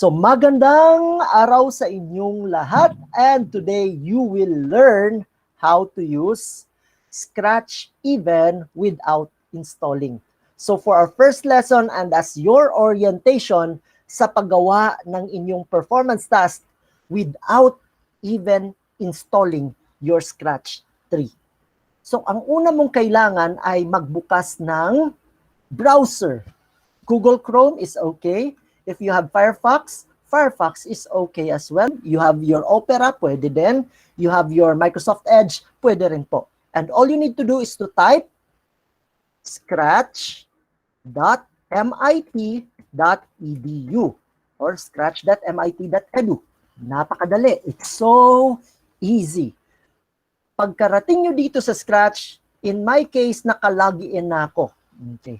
So magandang araw sa inyong lahat, and today you will learn how to use Scratch even without installing. So for our first lesson and as your orientation sa paggawa ng inyong performance task without even installing your Scratch 3. So ang una mong kailangan ay magbukas ng browser. Google Chrome is okay. If you have Firefox, Firefox is okay as well. You have your Opera, pwede din. You have your Microsoft Edge, pwede rin po. And all you need to do is to type scratch.mit.edu or scratch.mit.edu. Napakadali. It's so easy. Pagkarating nyo dito sa Scratch, in my case, nakalogin na ako. Okay.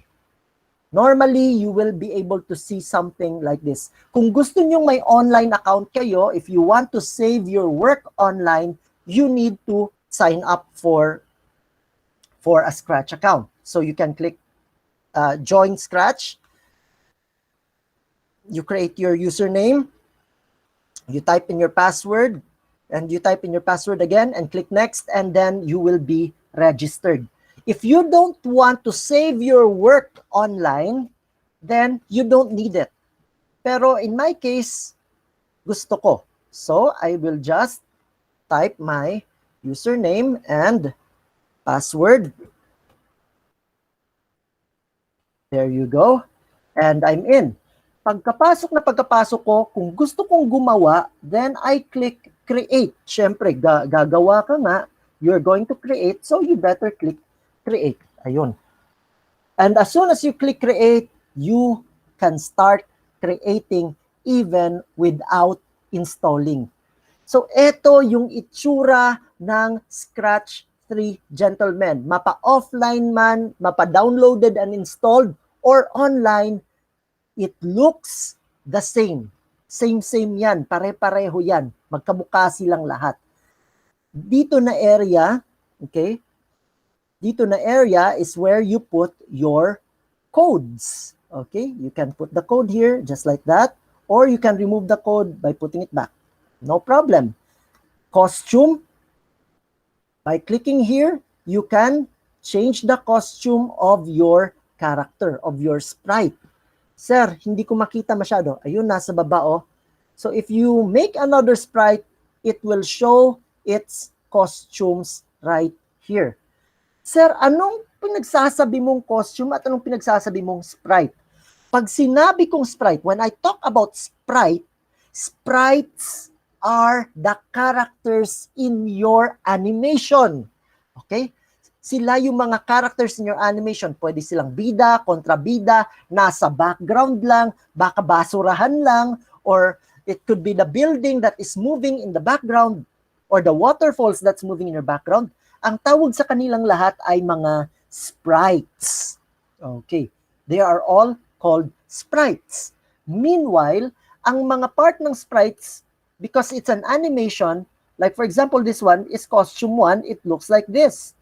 Normally, you will be able to see something like this. Kung gusto nyo may online account kayo, if you want to save your work online, you need to sign up for a Scratch account. So you can click Join Scratch. You create your username. You type in your password. And you type in your password again and click Next. And then you will be registered. If you don't want to save your work online, then you don't need it. Pero in my case, gusto ko. So I will just type my username and password. There you go. And I'm in. Pagkapasok ko, kung gusto kong gumawa, then I click Create. Siyempre, gagawa ka nga, you're going to create, so you better click Create. Ayun. And as soon as you click Create, you can start creating even without installing. So, ito yung itsura ng Scratch 3 Gentlemen. Mapa-offline man, mapa-downloaded and installed, or online, it looks the same. Same yan. Pare-pareho yan. Magkamukha silang lahat. Dito na area, okay? Dito na area is where you put your codes. Okay? You can put the code here just like that, or you can remove the code by putting it back. No problem. Costume. By clicking here, you can change the costume of your character, of your sprite. Sir, hindi ko makita masyado. Ayun, nasa baba, oh. So if you make another sprite, it will show its costumes right here. Sir, anong pinagsasabi mong costume at anong pinagsasabi mong sprite? Pag sinabi kong sprite, when I talk about sprite, sprites are the characters in your animation. Okay? Sila yung mga characters in your animation. Pwede silang bida, kontrabida, nasa background lang, baka basurahan lang, or it could be the building that is moving in the background, or the waterfalls that's moving in your background. Ang tawag sa kanilang lahat ay mga sprites. Okay. They are all called sprites. Meanwhile, ang mga part ng sprites, because it's an animation, like for example, this one is costume 1, it looks like this.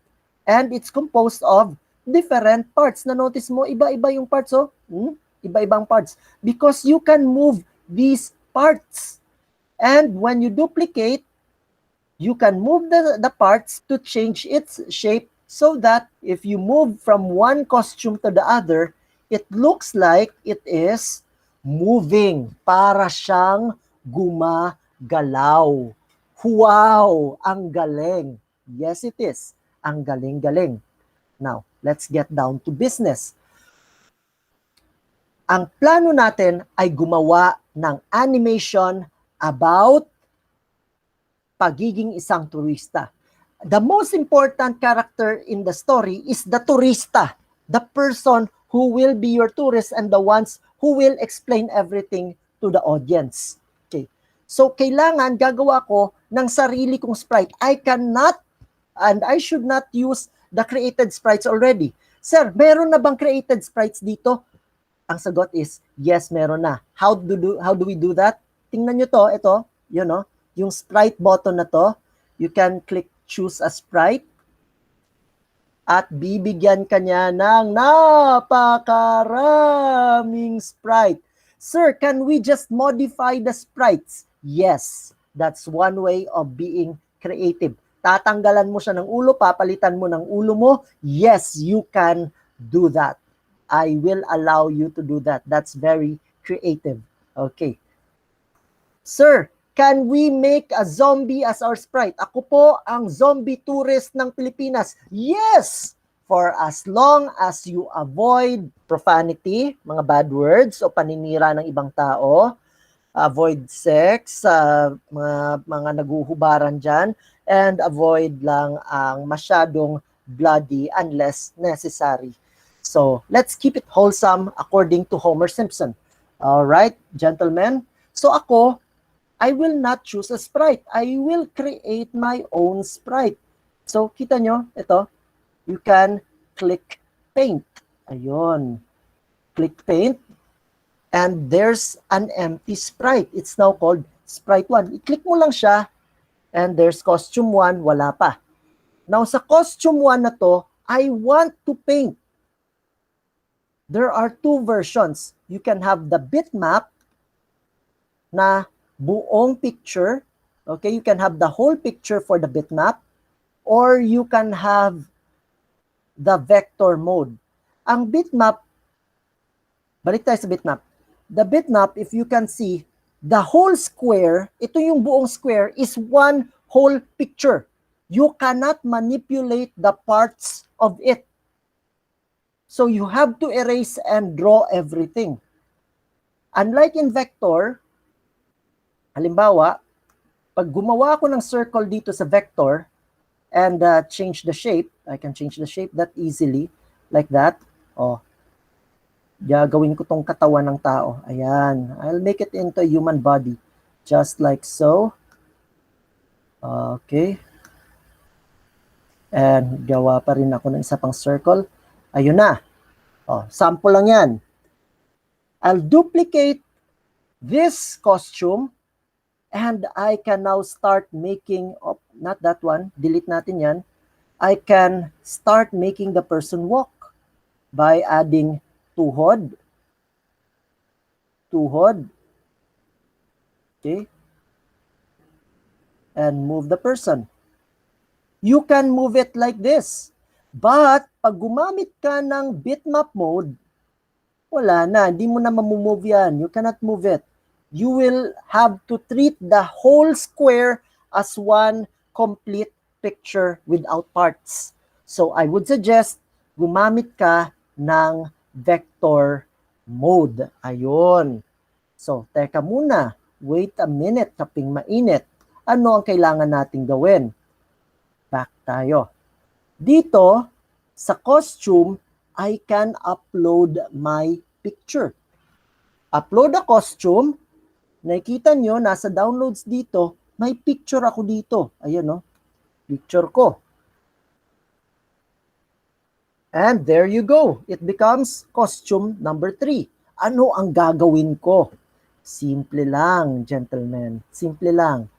And it's composed of different parts. Na-notice mo, iba-iba yung parts, oh. Iba-ibang parts. Because you can move these parts. And when you duplicate, you can move the parts to change its shape so that if you move from one costume to the other, it looks like it is moving. Para siyang gumagalaw. Wow! Ang galing. Yes, it is. Ang galing-galing. Now, let's get down to business. Ang plano natin ay gumawa ng animation about pagiging isang turista. The most important character in the story is the turista, the person who will be your tourist and the ones who will explain everything to the audience. Okay. So, kailangan gagawa ko ng sarili kong sprite. I cannot and I should not use the created sprites already. Sir, meron na bang created sprites dito? Ang sagot is, yes, meron na. How do we do that? Tingnan nyo to, ito, you know, yung sprite button na to, you can click choose a sprite at bibigyan ka niya ng napakaraming sprite. Sir, can we just modify the sprites? Yes, that's one way of being creative. Tatanggalan mo siya ng ulo, papalitan mo ng ulo mo. Yes, you can do that. I will allow you to do that. That's very creative. Okay. Sir, can we make a zombie as our sprite? Ako po ang zombie tourist ng Pilipinas. Yes! For as long as you avoid profanity, mga bad words o paninira ng ibang tao, avoid sex, mga naguhubaran dyan, and avoid lang ang masyadong bloody unless necessary. So, let's keep it wholesome according to Homer Simpson. All right, gentlemen? So ako, I will not choose a sprite. I will create my own sprite. So, kita nyo, ito, you can click paint. Ayun. Click paint. And there's an empty sprite. It's now called Sprite 1. I-click mo lang siya. And there's Costume 1. Wala pa. Now, sa Costume 1 na to, I want to paint. There are two versions. You can have the bitmap na buong picture. Okay, you can have the whole picture for the bitmap. Or you can have the vector mode. Ang bitmap, balik tayo sa bitmap. The bitmap, if you can see, the whole square, ito yung buong square, is one whole picture. You cannot manipulate the parts of it. So you have to erase and draw everything. Unlike in vector, halimbawa, pag gumawa ako ng circle dito sa vector and change the shape, I can change the shape that easily, like that. Oh, gagawin ko tong katawan ng tao. Ayan. I'll make it into a human body. Just like so. Okay. And gawa pa rin ako ng isa pang circle. Ayun na. Oh, sample lang yan. I'll duplicate this costume and I can now start making, oh, not that one, delete natin yan. I can start making the person walk by adding tuhod. Okay. And move the person. You can move it like this. But, pag gumamit ka ng bitmap mode, wala na, hindi mo na mamumove yan. You cannot move it. You will have to treat the whole square as one complete picture without parts. So, I would suggest, gumamit ka ng vector mode. Ayun. So, teka muna. Wait a minute, kaping mainit. Ano ang kailangan nating gawin? Back tayo. Dito, sa costume, I can upload my picture. Upload a costume. Nakikita nyo, nasa downloads dito, may picture ako dito. Ayan, no? Picture ko. And there you go. It becomes costume number 3. Ano ang gagawin ko? Simple lang, gentlemen. Simple lang.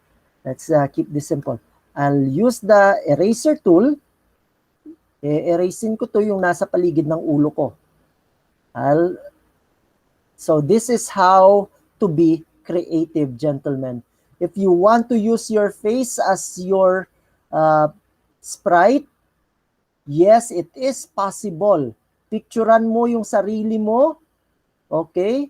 Let's keep this simple. I'll use the eraser tool. Erasin ko to yung nasa paligid ng ulo ko. So this is how to be creative, gentlemen. If you want to use your face as your sprite, yes, it is possible. Picturean mo yung sarili mo. Okay?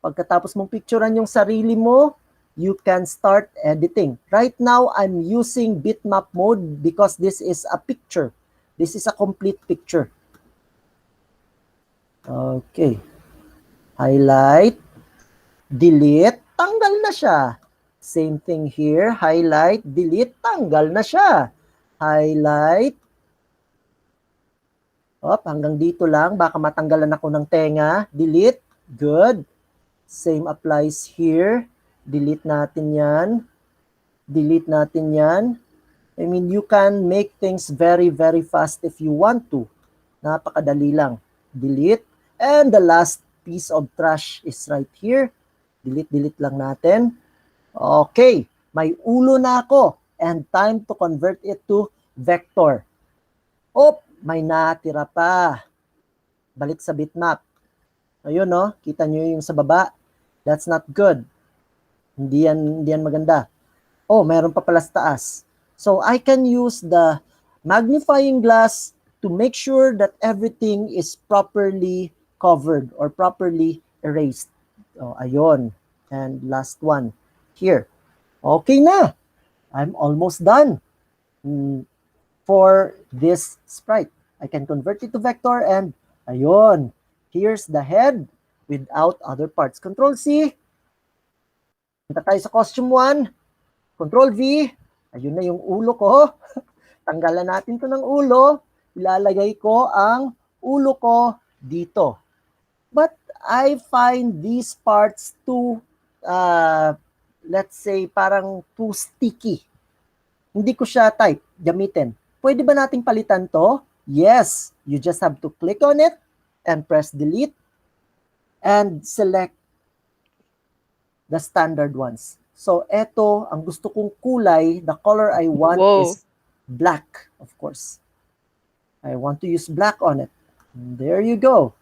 Pagkatapos mong picturean yung sarili mo, you can start editing. Right now, I'm using bitmap mode because this is a picture. This is a complete picture. Okay. Highlight. Delete. Tanggal na siya. Same thing here. Highlight. Delete. Tanggal na siya. Highlight. Op, hanggang dito lang. Baka matanggalan ako ng tenga. Delete. Good. Same applies here. Delete natin yan. Delete natin yan. I mean, you can make things very, very fast if you want to. Napakadali lang. Delete. And the last piece of trash is right here. Delete lang natin. Okay. May ulo na ako. And time to convert it to vector. Oh, may natira pa. Balik sa bitmap. Ayun, no? Kita nyo yung sa baba. That's not good. Hindi yan maganda. Oh, meron pa pala sa taas. So I can use the magnifying glass to make sure that everything is properly covered or properly erased. Oh, ayun. And last one. Here. Okay na. I'm almost done for this sprite. I can convert it to vector and ayun. Here's the head without other parts. Control C. Punta tayo sa costume 1. Control V. Ayun na yung ulo ko. Tanggalan natin to ng ulo. Ilalagay ko ang ulo ko dito. But I find these parts too, let's say, parang too sticky. Hindi ko siya type, gamitin. Pwede ba nating palitan to? Yes. You just have to click on it and press delete and select the standard ones. So, eto, ang gusto kong kulay, the color I want is black, of course. I want to use black on it. And there you go.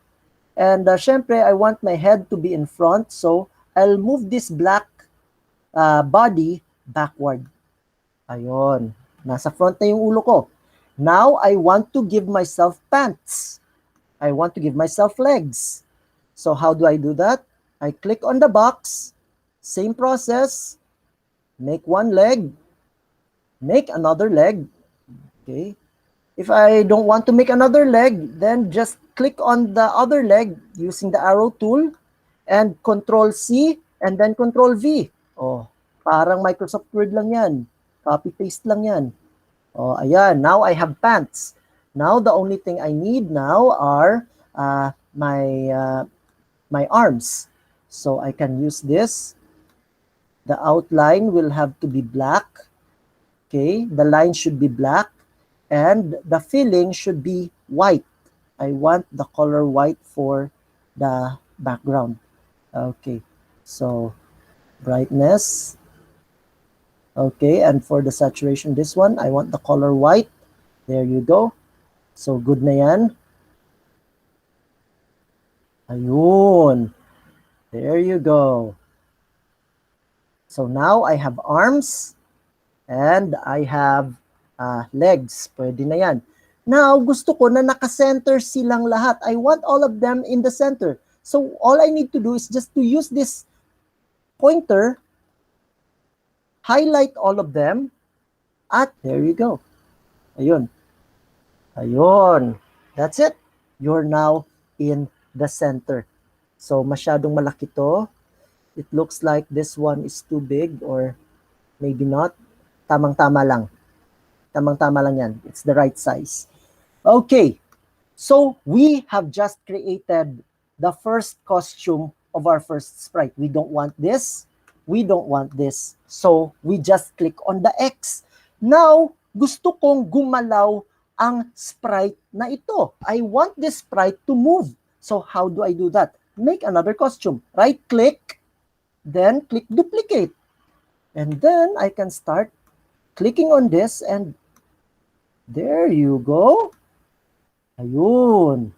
And syempre, I want my head to be in front, so I'll move this black body backward. Ayun. Nasa front na yung ulo ko. Now, I want to give myself pants. I want to give myself legs. So, how do I do that? I click on the box. Same process. Make one leg. Make another leg. Okay. If I don't want to make another leg, then just click on the other leg using the arrow tool and Control C and then Control V. Oh, parang Microsoft Word lang yan. Copy-paste lang yan. Oh, ayan. Now I have pants. Now the only thing I need now are my arms. So I can use this. The outline will have to be black. Okay, the line should be black. And the filling should be white. I want the color white for the background. Okay, so brightness. Okay, and for the saturation, this one, I want the color white. There you go. So good na yan. Ayun. There you go. So now I have arms and I have legs. Pwede na yan. Now, gusto ko na naka-center silang lahat. I want all of them in the center. So, all I need to do is just to use this pointer, highlight all of them, at there you go. Ayun. Ayun. That's it. You're now in the center. So, masyadong malaki to. It looks like this one is too big or maybe not. Tamang-tama lang. Tamang-tama lang yan. It's the right size. Okay. So, we have just created the first costume of our first sprite. We don't want this. We don't want this. So, we just click on the X. Now, gusto kong gumalaw ang sprite na ito. I want this sprite to move. So, how do I do that? Make another costume. Right-click, then click duplicate. And then, I can start clicking on this and there you go. Ayun.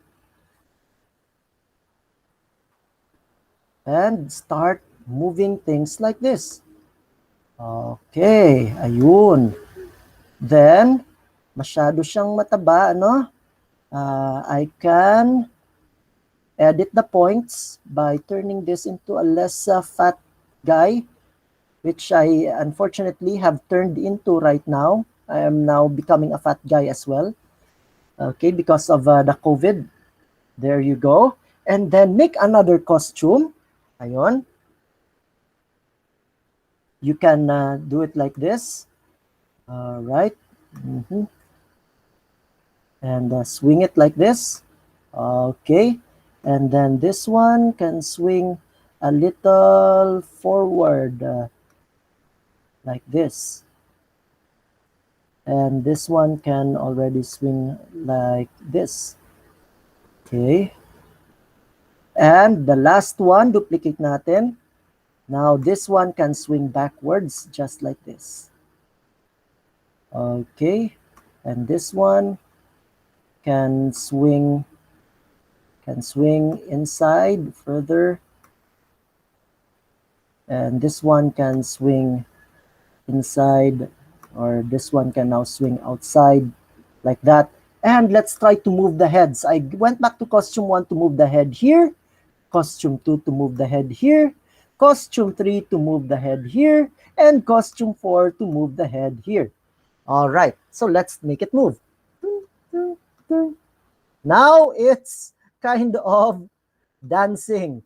And start moving things like this. Okay, ayun. Then, masyado siyang mataba, ano? I can edit the points by turning this into a less fat guy, which I unfortunately have turned into right now. I am now becoming a fat guy as well. Okay, because of the COVID. There you go. And then make another costume. Ayun. You can do it like this. All right. And swing it like this. Okay. And then this one can swing a little forward like this. And this one can already swing like this. Okay. And the last one, duplicate natin. Now this one can swing backwards just like this. Okay. And this one can swing inside further And this one can swing inside, or this one can now swing outside like that. And let's try to move the heads. I went back to costume 1 to move the head here, costume 2 to move the head here, costume 3 to move the head here, and costume 4 to move the head here. All right, so let's make it move. Now it's kind of dancing.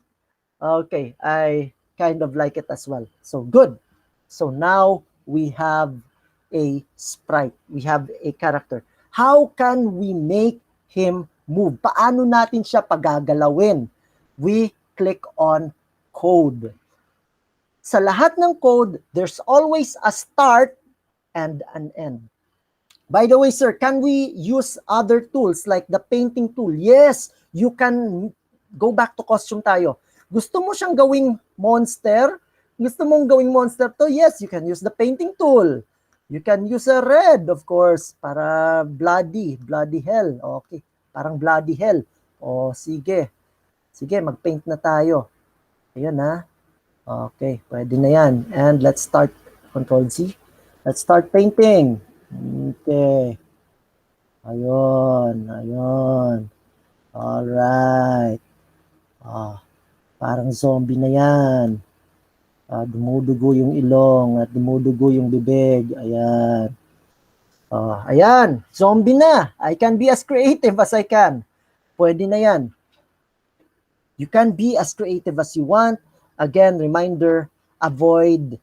Okay, I kind of like it as well. So good. So now we have a sprite. We have a character. How can we make him move? Paano natin siya pagagalawin? We click on code. Sa lahat ng code, there's always a start and an end. By the way, sir, can we use other tools like the painting tool? Yes, you can go back to costume tayo. Gusto mo siyang gawing monster? Gusto mong gawing monster to? Yes, you can use the painting tool. You can use a red, of course, para bloody hell. Okay, parang bloody hell. O, sige. Sige, mag-paint na tayo. Ayan ha. Okay, pwede na yan. And let's start, Control Z. Let's start painting. Okay. Ayun. Alright. Parang zombie na yan. Dumudugo yung ilong at dumudugo yung bibig. Ayan. Ayan. Zombie na. I can be as creative as I can. Pwede na yan. You can be as creative as you want. Again, reminder, avoid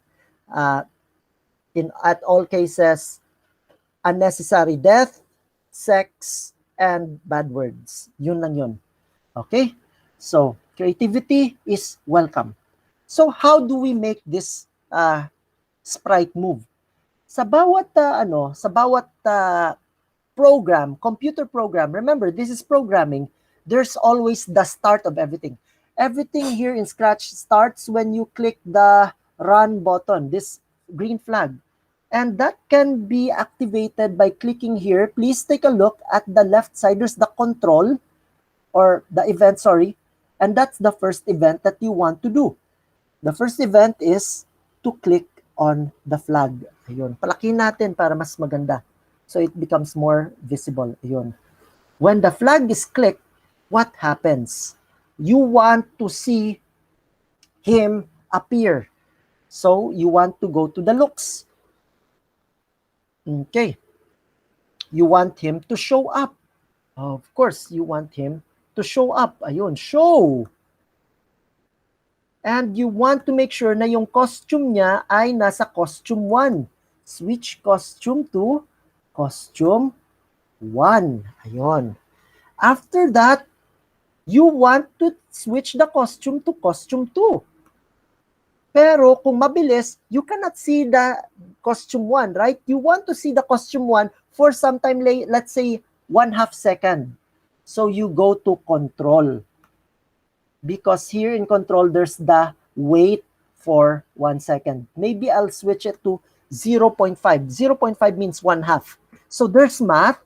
at all cases unnecessary death, sex, and bad words. Yun lang yun. Okay? So, creativity is welcome. So, how do we make this sprite move? Sa bawat program, computer program, remember, this is programming, there's always the start of everything. Everything here in Scratch starts when you click the run button, this green flag. And that can be activated by clicking here. Please take a look at the left side. There's the control or the event, sorry. And that's the first event that you want to do. The first event is to click on the flag. Ayun. Palakihin natin para mas maganda. So it becomes more visible. Ayun. When the flag is clicked, what happens? You want to see him appear. So you want to go to the looks. Okay. You want him to show up. Of course, you want him to show up. Ayun, show. And you want to make sure na yung costume niya ay nasa costume 1. Switch costume to costume 1. Ayun. After that, you want to switch the costume to costume 2. Pero kung mabilis, you cannot see the costume 1, right? You want to see the costume 1 for some time, let's say 1/2 second. So you go to control. Because here in control, there's the wait for 1 second. Maybe I'll switch it to 0.5. 0.5 means 1/2. So there's math.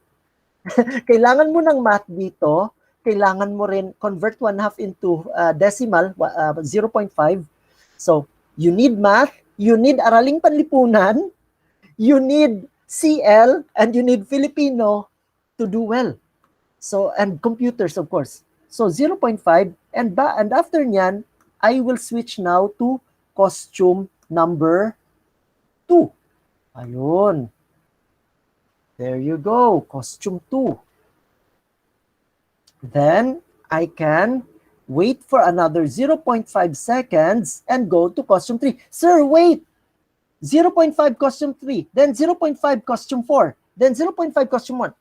Kailangan mo ng math dito. Kailangan mo rin convert 1/2 into decimal, 0.5. So you need math, you need Araling Panlipunan, you need CL, and you need Filipino to do well. So, and computers, of course. So 0.5, and after nyan, I will switch now to costume number 2. Ayun. There you go, costume 2. Then, I can wait for another 0.5 seconds and go to costume 3. Sir, wait! 0.5 costume 3, then 0.5 costume 4, then 0.5 costume 1.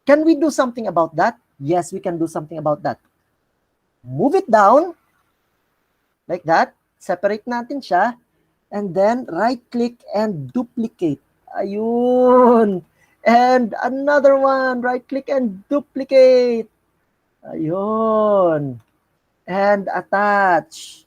Can we do something about that? Yes, we can do something about that. Move it down, like that. Separate natin siya. And then, right-click and duplicate. Ayun. And another one, right-click and duplicate. Ayun. And attach.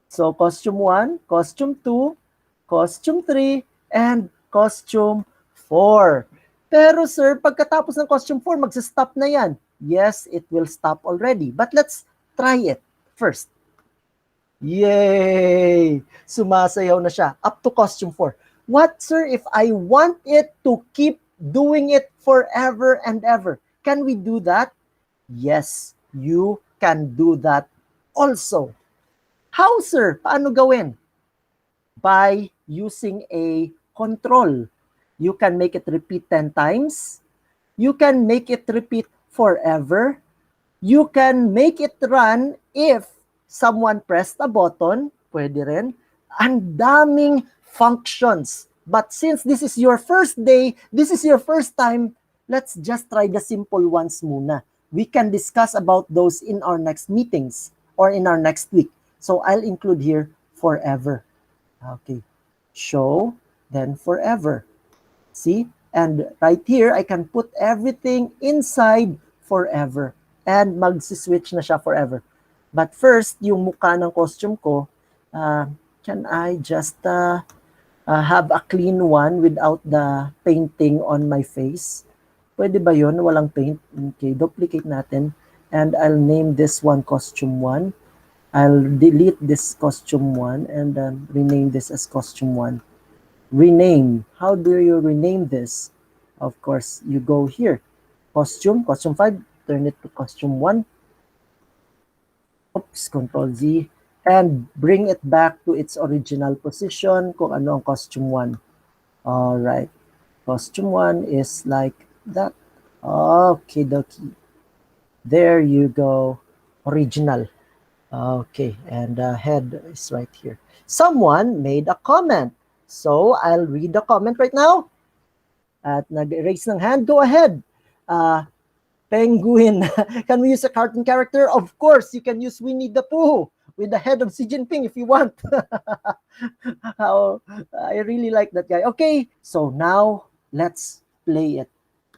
So, costume 1, costume 2, costume 3, and costume 4. Pero sir, pagkatapos ng costume 4, magsa-stop na yan. Yes, it will stop already. But let's try it first. Yay! Sumasayaw na siya. Up to costume 4. What, sir, if I want it to keep doing it forever and ever? Can we do that? Yes, you can do that also. How, sir? Paano gawin? By using a control. You can make it repeat 10 times. You can make it repeat forever. You can make it run if someone pressed a button. Pwede rin. Ang daming functions. But since this is your first day, this is your first time, let's just try the simple ones muna. We can discuss about those in our next meetings or in our next week. So I'll include here forever. Okay. Show, then forever. See? And right here, I can put everything inside forever. And mag-switch na siya forever. But first, yung mukha ng costume ko, can I just have a clean one without the painting on my face? Pwede ba yun? Walang paint? Okay, duplicate natin. And I'll name this one costume 1. I'll delete this costume 1 and rename this as costume 1. Rename. How do you rename this? Of course, you go here. Costume 5, turn it to costume 1. Oops, Control Z. And bring it back to its original position kung ano ang costume 1. Alright. Costume 1 is like that. Okay, dokie. There you go. Original. Okay, and head is right here. Someone made a comment. So, I'll read the comment right now. At nag-raise ng hand, go ahead. Penguin. Can we use a cartoon character? Of course, you can use Winnie the Pooh with the head of Xi Jinping if you want. I really like that guy. Okay, so now, let's play it.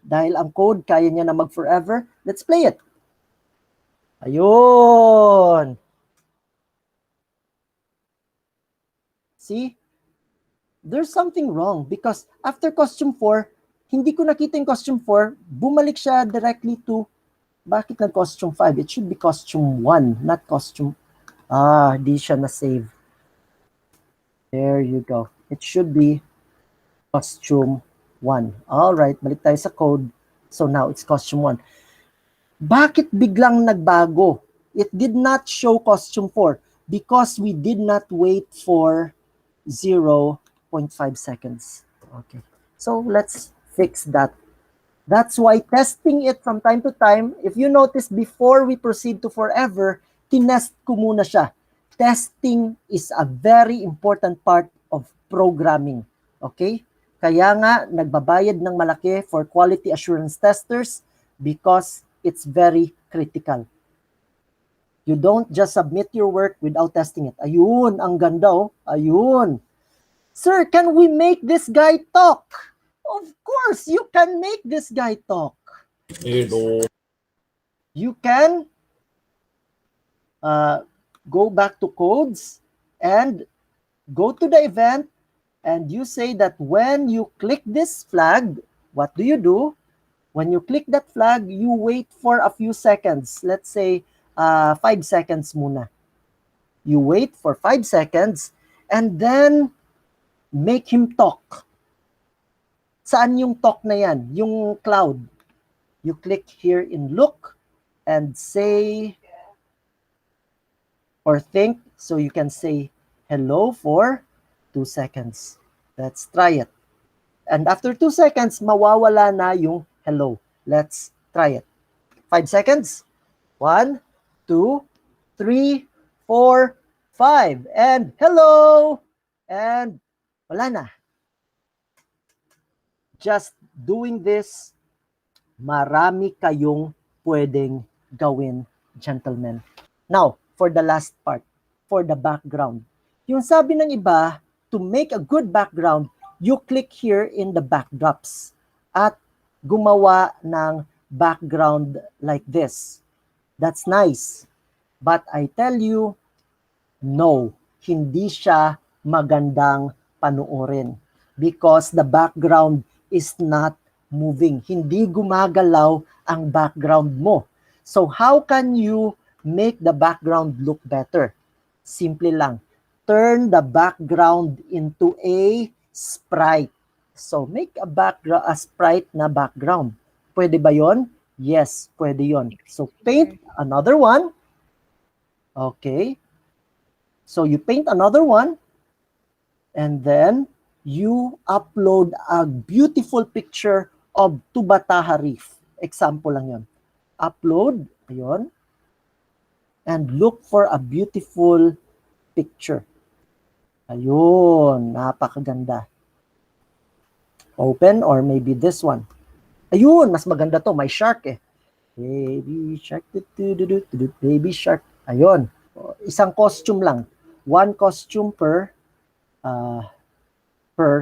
Dahil ang code, kaya niya na mag-forever, let's play it. Ayun. See? There's something wrong because after costume 4, hindi ko nakita yung costume 4, bumalik siya directly to, bakit nag-costume 5? It should be costume 1, not costume, di siya na-save. There you go. It should be costume 1. Alright, balik tayo sa code. So now, it's costume 1. Bakit biglang nagbago? It did not show costume 4 because we did not wait for 0.5 seconds. Okay, so let's fix that. That's why testing it from time to time, if you notice before we proceed to forever, tinest ko muna siya. Testing is a very important part of programming. Okay? Kaya nga, nagbabayad ng malaki for quality assurance testers because it's very critical. You don't just submit your work without testing it. Ayun, ang ganda oh. Ayun. Sir, can we make this guy talk? Of course, you can make this guy talk. You can go back to codes and go to the event and you say that when you click this flag, what do? When you click that flag, you wait for a few seconds. Let's say 5 seconds muna. You wait for 5 seconds and then make him talk. Saan yung talk na yan? Yung cloud. You click here in look and say or think. So you can say hello for 2 seconds. Let's try it. And after 2 seconds, mawawala na yung hello. Let's try it. 5 seconds. 1, 2, 3, 4, 5. And hello! And wala na. Just doing this, marami kayong pwedeng gawin, gentlemen. Now, for the last part, for the background. Yung sabi ng iba, to make a good background, you click here in the backdrops at gumawa ng background like this. That's nice. But I tell you, no, hindi siya magandang panuorin because the background is not moving. Hindi gumagalaw ang background mo. So how can you make the background look better? Simple lang. Turn the background into a sprite. So, make a sprite na background. Pwede ba yon? Yes, pwede yon. So, paint another one. Okay. So, you paint another one. And then, you upload a beautiful picture of Tubataha Reef. Example lang yon. Upload. Ayun. And look for a beautiful picture. Ayun, napakaganda. Open or maybe this one. Ayun, mas maganda to. May shark eh. Baby shark. Baby shark. Ayun. Isang costume lang. One costume per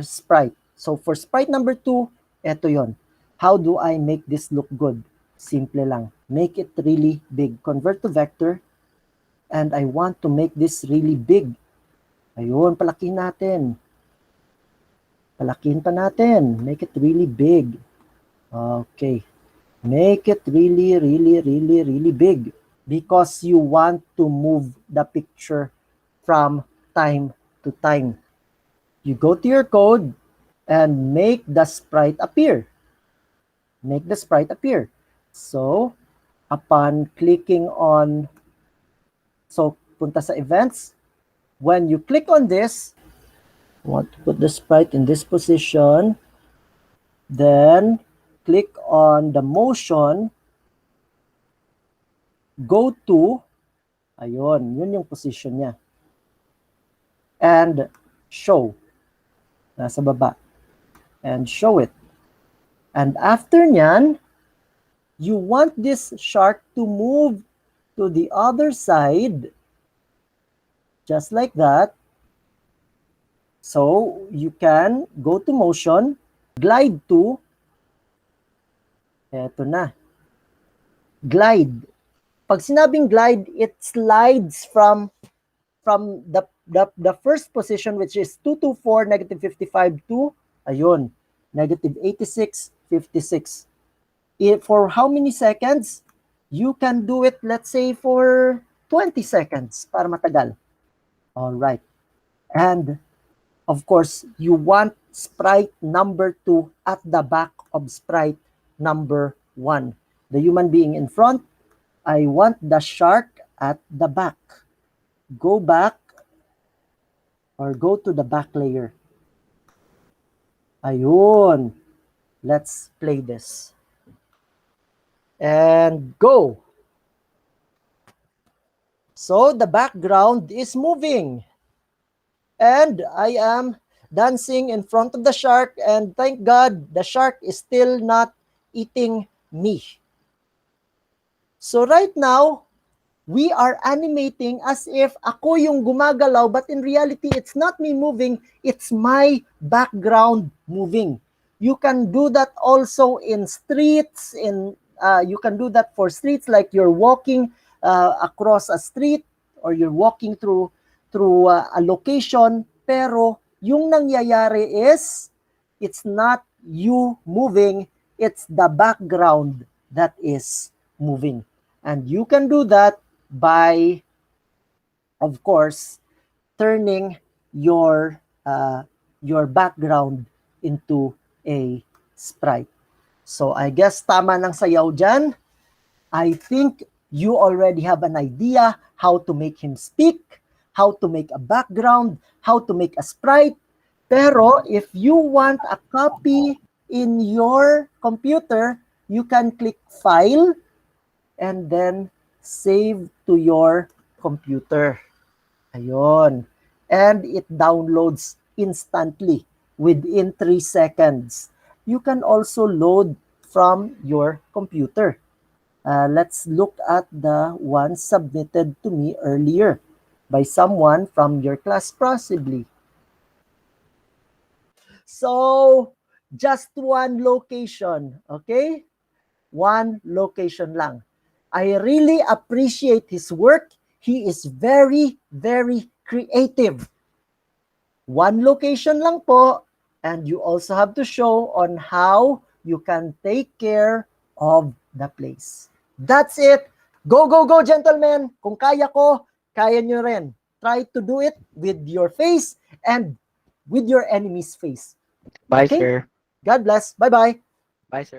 sprite. So for sprite number 2, eto yon. How do I make this look good? Simple lang. Make it really big. Convert to vector. And I want to make this really big. Ayun, palakihin natin. Palakihin pa natin. Make it really big. Okay. Make it really, really, really, really big. Because you want to move the picture from time to time. You go to your code and make the sprite appear. Make the sprite appear. So, upon clicking on, so punta sa events, when you click on this, want to put the sprite in this position, then click on the motion, go to, ayun, yun yung position niya. And show. Nasa baba. And show it. And after nyan, you want this shark to move to the other side, just like that. So, you can go to motion, glide to, eto na, glide. Pag sinabing glide, it slides from the first position, which is 224, negative 55 to, ayun, negative 86, 56. For how many seconds? You can do it, let's say, for 20 seconds para matagal. All right. And of course, you want sprite number 2 at the back of sprite number 1. The human being in front. I want the shark at the back. Go back or go to the back layer. Ayun. Let's play this. And go. So the background is moving. And I am dancing in front of the shark, and thank God the shark is still not eating me. So right now, we are animating as if ako yung gumagalaw, but in reality, it's not me moving, it's my background moving. You can do that also in streets, you can do that for streets, like you're walking across a street, or you're walking through a location, pero yung nangyayari is, it's not you moving, it's the background that is moving. And you can do that by, of course, turning your background into a sprite. So I guess tama ng sayaw dyan. I think you already have an idea how to make him speak, how to make a background, how to make a sprite. Pero if you want a copy in your computer, you can click File and then Save to your computer. Ayun. And it downloads instantly within 3 seconds. You can also load from your computer. Let's look at the one submitted to me earlier by someone from your class possibly. So, just one location, okay? One location lang. I really appreciate his work. He is very, very creative. One location lang po, and you also have to show on how you can take care of the place. That's it. Go, go, go, gentlemen. Kung kaya ko, kaya nyo rin. try to do it with your face and with your enemy's face. Bye, Okay? sir. God bless. Bye-bye. Bye, sir.